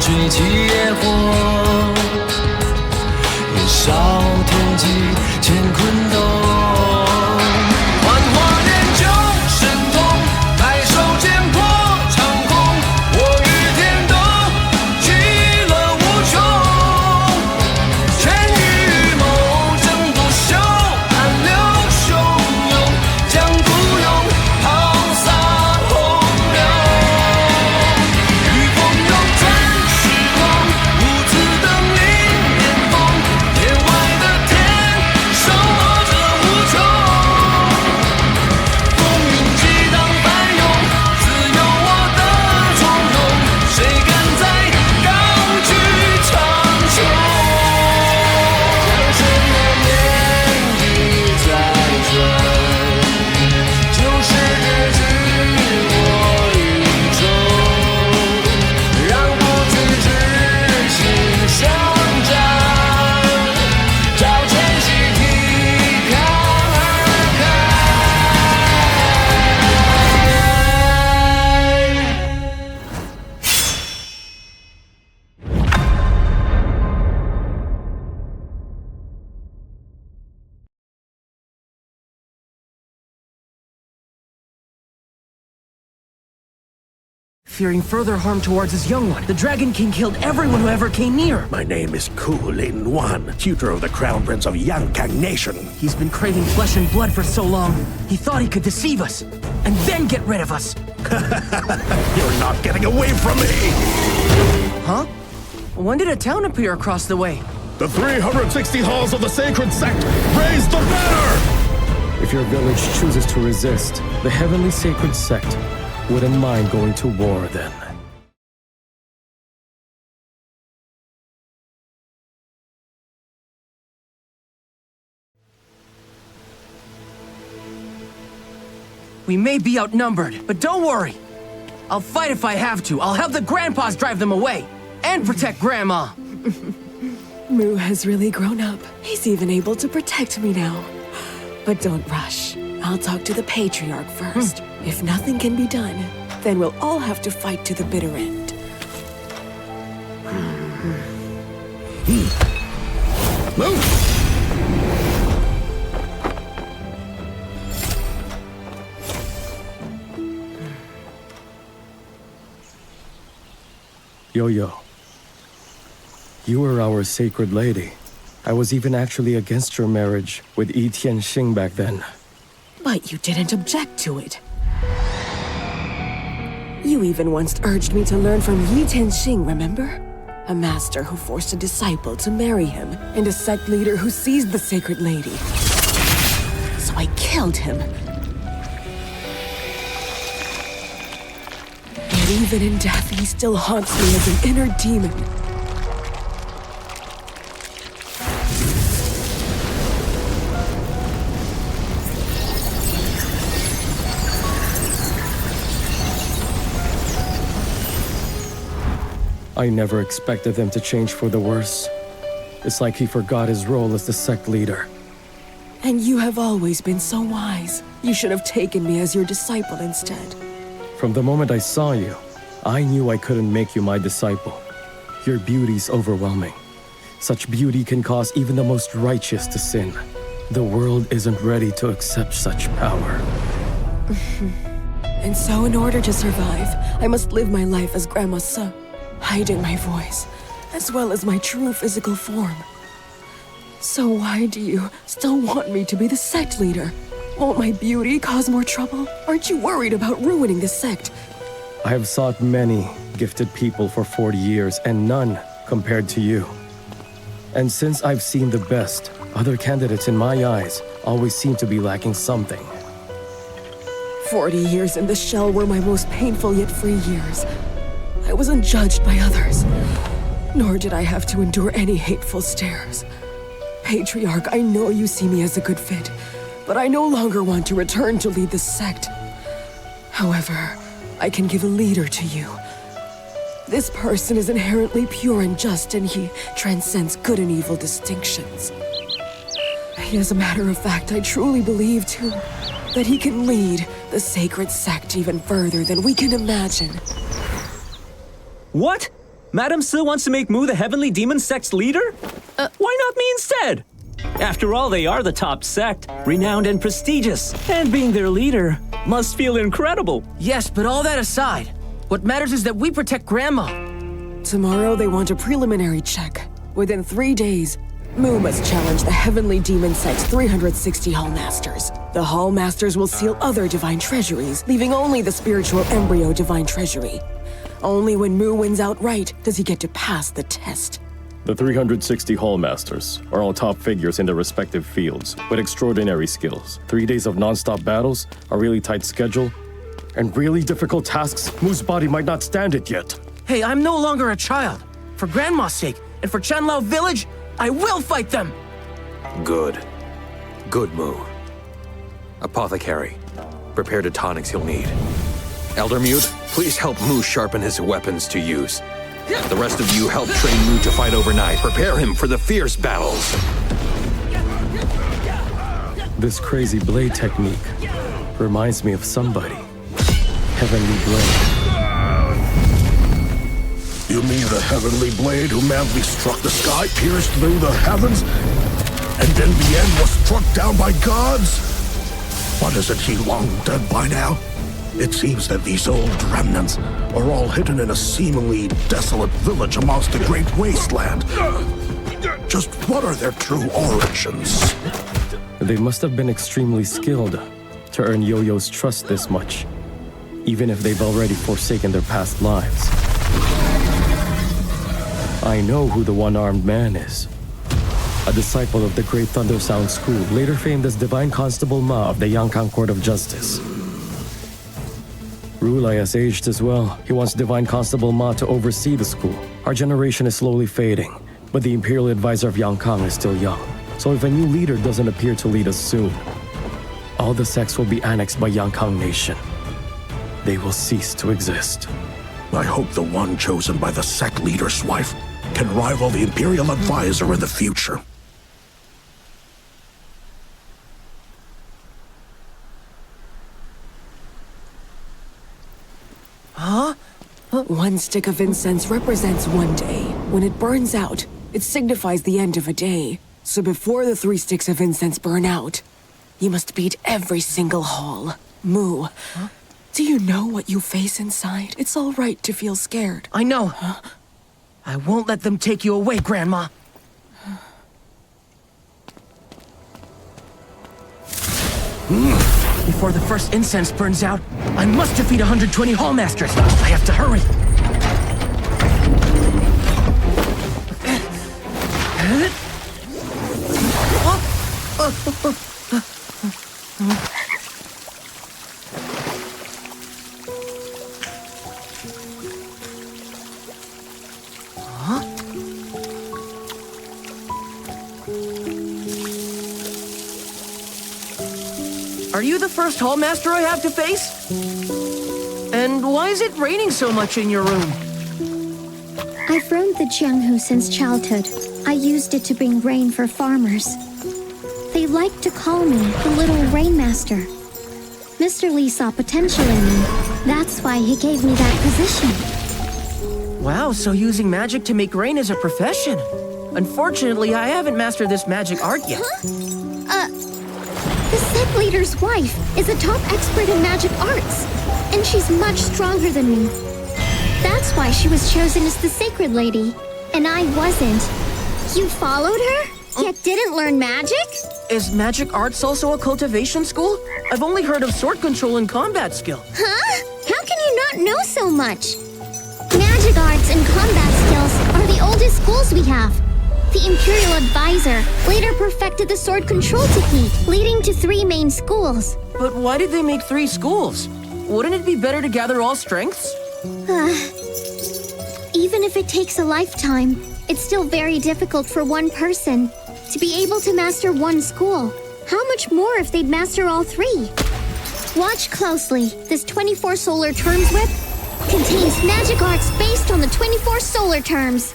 吹起野火，年少天际乾坤动。幻化念旧神通，抬手剑破长空。我与天斗，其乐无穷。权与谋，争不休，暗流汹涌，将孤勇抛洒洪流。御风涌转时光，无字的明面风。天外的天，手握着无穷。风云激荡翻涌，自有我的从容。谁敢再高举长袖？江山的年纪在转，旧时日子我与衷，让不屈之心相战，照前夕提抗而开。Fearing further harm towards his young one, the Dragon King killed everyone who ever came near. My name is Loulan Gold, tutor of the Crown Prince of Yankang Nation. He's been craving flesh and blood for so long, he thought he could deceive us, and then get rid of us. You're not getting away from me! Huh? When did a town appear across the way? The 360 halls of the Sacred Sect! Raise the banner! If your village chooses to resist, the Heavenly Sacred Sect wouldn't mind going to war then. We may be outnumbered, but don't worry. I'll fight if I have to. I'll help the grandpas drive them away, and protect Grandma. Mu has really grown up. He's even able to protect me now. But don't rush. I'll talk to the Patriarch first. If nothing can be done, then we'll all have to fight to the bitter end. Move! Yo-Yo, you were our sacred lady. I was even actually against your marriage with Yi Tianxing back then. But you didn't object to it. You even once urged me to learn from Yi Tianxing, remember? A master who forced a disciple to marry him, and a sect leader who seized the sacred lady. So I killed him. And even in death, he still haunts me as an inner demon. I never expected them to change for the worse. It's like he forgot his role as the sect leader. And you have always been so wise. You should have taken me as your disciple instead. From the moment I saw you, I knew I couldn't make you my disciple. Your beauty's overwhelming. Such beauty can cause even the most righteous to sin. The world isn't ready to accept such power. And so in order to survive, I must live my life as Grandma's son, hiding my voice, as well as my true physical form. So why do you still want me to be the sect leader? Won't my beauty cause more trouble? Aren't you worried about ruining the sect? I have sought many gifted people for 40 years, and none compared to you. And since I've seen the best, other candidates in my eyes always seem to be lacking something. 40 years in the shell were my most painful yet free years. I wasn't judged by others, nor did I have to endure any hateful stares. Patriarch, I know you see me as a good fit, but I no longer want to return to lead the sect. However, I can give a leader to you. This person is inherently pure and just, and he transcends good and evil distinctions. As a matter of fact, I truly believe, too, that he can lead the sacred sect even further than we can imagine. What? Madame Si wants to make Mu the Heavenly Demon Sect's leader? Why not me instead? After all, they are the top sect, renowned and prestigious, and being their leader must feel incredible. Yes, but all that aside, what matters is that we protect Grandma. Tomorrow they want a preliminary check. Within 3 days, Mu must challenge the Heavenly Demon Sect's 360 Hall Masters. The Hall Masters will seal other divine treasuries, leaving only the spiritual embryo divine treasury. Only when Mu wins outright does he get to pass the test. The 360 Hall Masters are all top figures in their respective fields, with extraordinary skills. 3 days of non-stop battles, a really tight schedule, and really difficult tasks Mu's body might not stand it yet. Hey, I'm no longer a child. For Grandma's sake, and for Chanlao Village, I will fight them! Good. Good, Mu. Apothecary, prepare the tonics he'll need. Elder Mute, please help Mu sharpen his weapons to use. The rest of you help train Mu to fight overnight. Prepare him for the fierce battles. This crazy blade technique reminds me of somebody. Heavenly Blade. You mean the heavenly blade who madly struck the sky, pierced through the heavens, and in the end was struck down by gods? But isn't he long dead by now? It seems that these old remnants are all hidden in a seemingly desolate village amongst the great wasteland. Just what are their true origins? They must have been extremely skilled to earn Yo-Yo's trust this much, even if they've already forsaken their past lives. I know who the one-armed man is. A disciple of the Great Thunder Sound School, later famed as Divine Constable Ma of the Yankang Court of Justice. Rulai has aged as well. He wants Divine Constable Ma to oversee the school. Our generation is slowly fading, but the Imperial Advisor of Yankang is still young. So if a new leader doesn't appear to lead us soon, all the sects will be annexed by Yankang Nation. They will cease to exist. I hope the one chosen by the sect leader's wife can rival the Imperial Advisor in the future. Huh? One stick of incense represents one day. When it burns out, it signifies the end of a day. So before the 3 sticks of incense burn out, you must beat every single hall. Mu, do you know what you face inside? It's all right to feel scared. I know. I won't let them take you away, Grandma. Before the first incense burns out, I must defeat 120 Hall Masters. I have to hurry. Are you the first Hall Master I have to face? And why is it raining so much in your room? I've roamed the Jianghu since childhood. I used it to bring rain for farmers. They like to call me the Little Rainmaster. Mr. Lee saw potential in me. That's why he gave me that position. Wow, so using magic to make rain is a profession. Unfortunately, I haven't mastered this magic art yet. The sect leader's wife is a top expert in magic arts, and she's much stronger than me. That's why she was chosen as the Sacred Lady, and I wasn't. You followed her, yet didn't learn magic? Is magic arts also a cultivation school? I've only heard of sword control and combat skill. Huh? How can you not know so much? Magic arts and combat skills are the oldest schools we have. The Imperial Advisor later perfected the sword control technique, leading to 3 main schools. But why did they make 3 schools? Wouldn't it be better to gather all strengths? Even if it takes a lifetime, it's still very difficult for one person to be able to master one school. How much more if they'd master all 3? Watch closely. This 24 solar terms whip contains magic arts based on the 24 solar terms.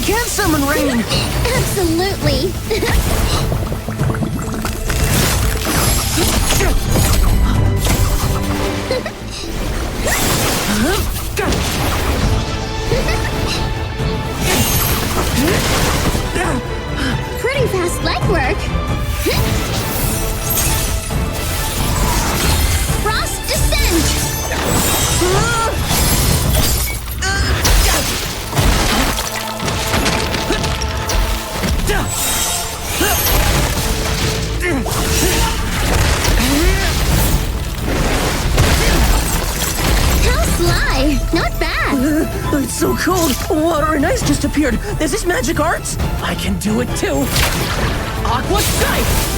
can summon rain! Absolutely! Pretty fast legwork! Frost Descent! How sly! Not bad! It's so cold! Water and ice just appeared! Is this magic arts? I can do it too! Aqua Scythe!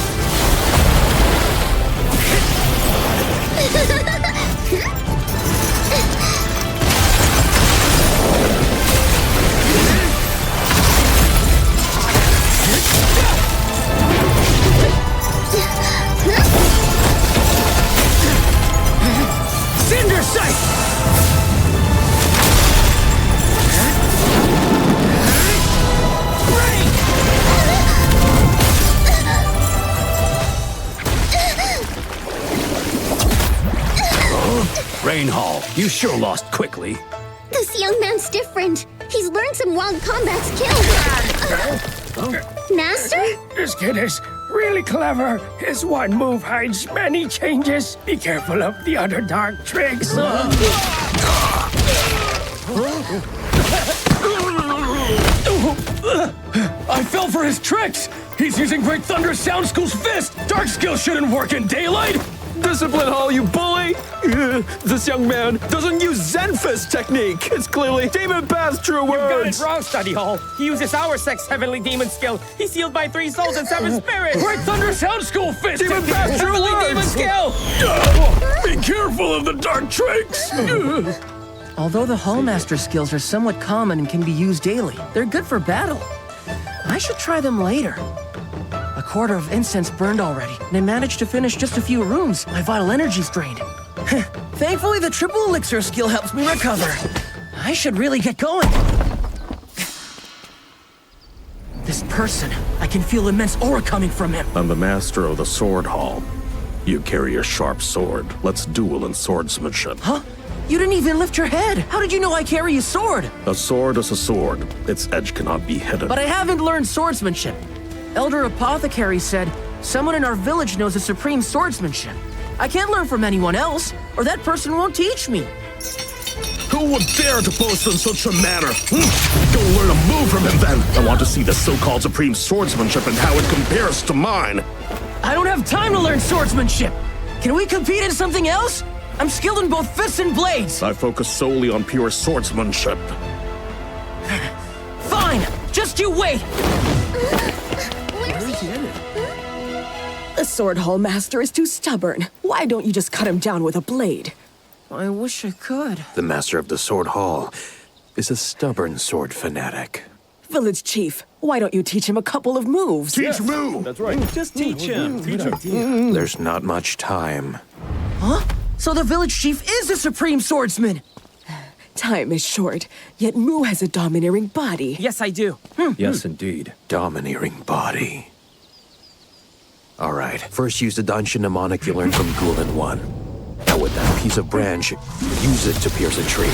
Cinder Sight! Rain Hall, you sure lost quickly. This young man's different. He's learned some wild combat skills. Master? This kid is really clever. His one move hides many changes. Be careful of the other dark tricks. I fell for his tricks! He's using Great Thunder Sound School's fist! Dark skill shouldn't work in daylight! Discipline Hall, you bully! This young man doesn't use Zen Fist technique! It's clearly Demon Pass true You got it words! wrong, Study Hall. He uses our sect's heavenly demon skill. He's sealed by 3 souls and 7 spirits. Great Thunder Sound School fist! Demon Pass true Heavenly demon words! skill. Be careful of the dark tricks! Although the Hallmaster skills are somewhat common and can be used daily, they're good for battle. I should try them later. A quarter of incense burned already, and I managed to finish just a few rooms. My vital energy's drained. Thankfully, the triple elixir skill helps me recover. I should really get going. This person, I can feel immense aura coming from him. I'm the master of the Sword Hall. You carry a sharp sword. Let's duel in swordsmanship. Huh? You didn't even lift your head. How did you know I carry a sword? A sword is a sword. Its edge cannot be hidden. But I haven't learned swordsmanship. Elder Apothecary said, someone in our village knows a supreme swordsmanship. I can't learn from anyone else, or that person won't teach me. Who would dare to boast in such a manner? Go learn a move from him then. I want to see the so-called supreme swordsmanship and how it compares to mine. I don't have time to learn swordsmanship. Can we compete in something else? I'm skilled in both fists and blades. I focus solely on pure swordsmanship. Fine, just you wait. The Sword Hall Master is too stubborn. Why don't you just cut him down with a blade? I wish I could. The master of the Sword Hall is a stubborn sword fanatic. Village Chief, why don't you teach him a couple of moves? Teach Mu! That's right. Just teach him. There's not much time. Huh? So the village chief is a supreme swordsman. Time is short, yet Mu has a domineering body. Yes, I do. Yes, indeed. Domineering body. Alright, first use the Danshin mnemonic you learned from Loulan 1. Now with that piece of branch, use it to pierce a tree.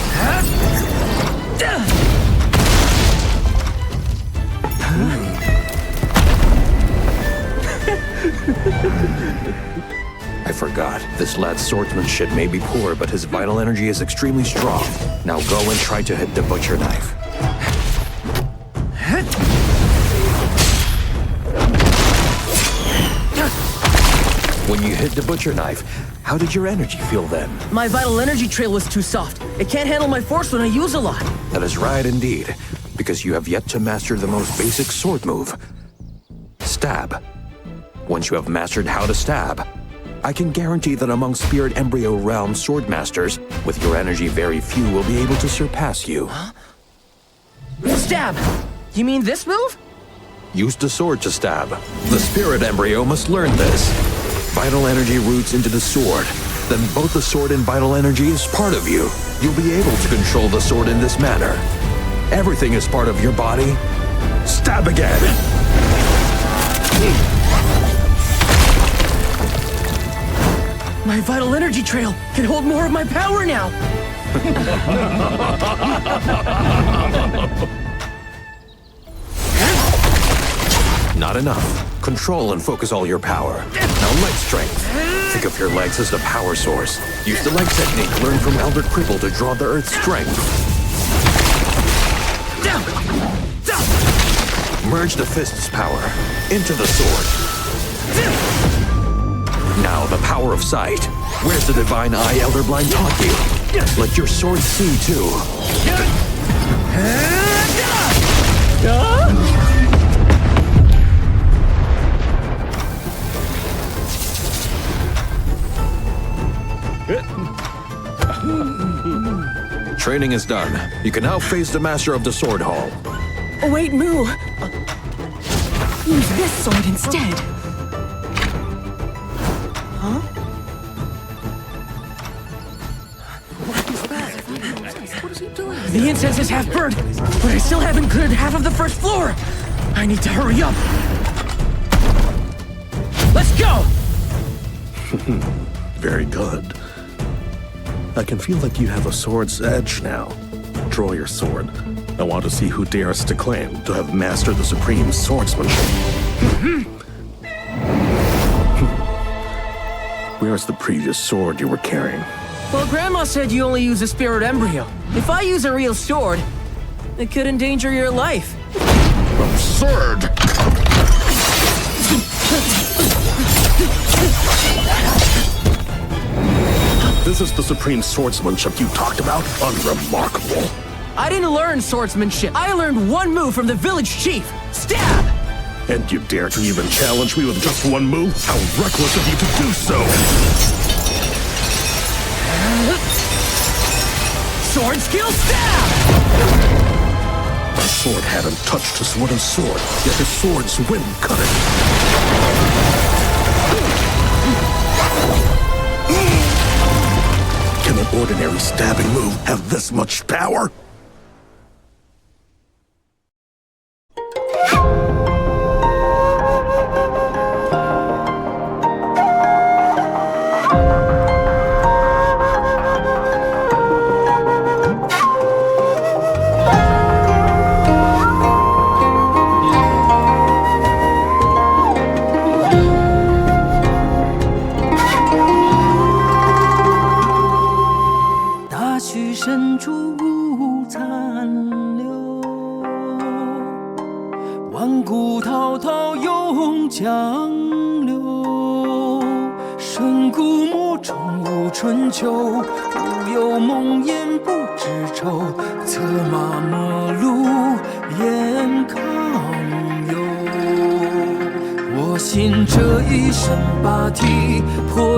I forgot. This lad's swordsmanship may be poor, but his vital energy is extremely strong. Now go and try to hit the butcher knife. When you hit the butcher knife, how did your energy feel then? My vital energy trail was too soft. It can't handle my force when I use a lot. That is right indeed, because you have yet to master the most basic sword move. Stab. Once you have mastered how to stab, I can guarantee that among Spirit Embryo Realm sword masters, with your energy very few will be able to surpass you. Stab! You mean this move? Use the sword to stab. The Spirit Embryo must learn this. Vital energy roots into the sword. Then both the sword and vital energy is part of you. You'll be able to control the sword in this manner. Everything is part of your body, Stab again! My vital energy trail can hold more of my power now! Not enough. Control and focus all your power. Now leg strength. Think of your legs as the power source. Use the leg technique learned from Elder Cripple to draw the Earth's strength. Merge the fist's power into the sword. Now the power of sight. Where's the divine eye Elder Blind taught you? Let your sword see too. Training is done. You can now face the Master of the Sword Hall. Oh, wait, Mu. Use this sword instead. Huh? The incense is half burnt, but I still haven't cleared half of the first floor. I need to hurry up. Let's go! Very good. I can feel like you have a sword's edge now. Draw your sword. I want to see who dares to claim to have mastered the supreme swordsmanship. Where's the previous sword you were carrying? Well, Grandma said you only use a spirit embryo. If I use a real sword, it could endanger your life. Absurd! This is the supreme swordsmanship you talked about? Unremarkable. I didn't learn swordsmanship. I learned one move from the village chief. Stab! And you dare to even challenge me with just one move? How reckless of you to do so! Sword skill stab! My sword hadn't touched his wooden sword, yet his sword's wind cut it. Can an ordinary stabbing move have this much power?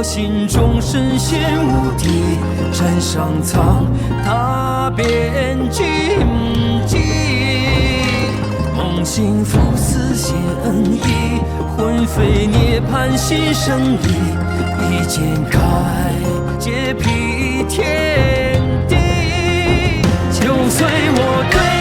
心中神仙无敌，战上苍，踏遍荆棘。梦醒复思现恩义，魂飞涅槃心生理。一剑开，解辟天地，就随我对。